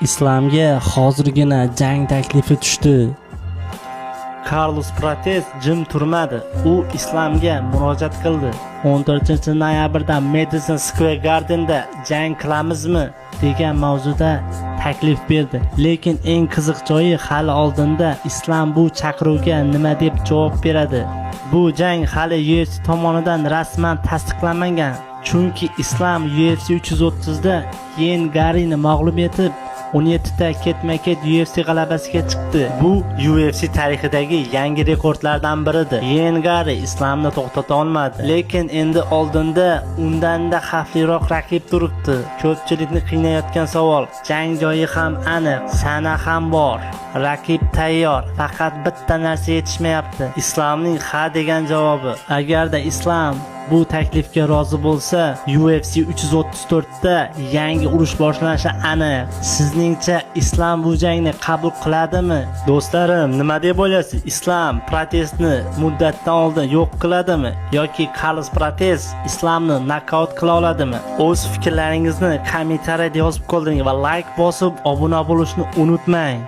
Islomga hozirgina jang taklifi tushdi. Carlos Prates jim turmadi. U Islomga murojaat qildi. 14-noyabrda Madison Square Garden'da jang qilamizmi degan mavzuda taklif berdi. Lekin eng qiziq joyi hali oldinda Islom bu chaqiruvga nima deb javob beradi. Bu jang hali UFC tomonidan rasman tasdiqlanmagan. Chunki Islom UFC 330 da Yen Garini mag'lub etib 17 ta ketma-ket UFC g'alabasiga chiqdi. Bu UFC tarixidagi yangi rekordlardan biridir. Yen Gari Islomni to'xtata olmadi, lekin endi oldinda undan-da xavfliroq raqib turibdi. Ko'pchilikni qiynayotgan savol: jang joyi ham aniq, sana ham bor, raqib tayyor, faqat bitta narsa yetishmayapti. Islomning ha degan javobi. Agarda Islom bu taklifga rozi bo'lsa, UFC 334 da yangi urush boshlanishi aniq. Sizningcha Islom bu jangni qabul qiladimi? Do'stlarim, nima deb o'ylaysiz? Islom Pratesni muddatdan oldin yo'q qiladimi yoki Carlos Prates Islomni nokaut qila oladimi? O'z fikrlaringizni kommentariyada yozib qoldiring va like bosib obuna bo'lishni unutmang.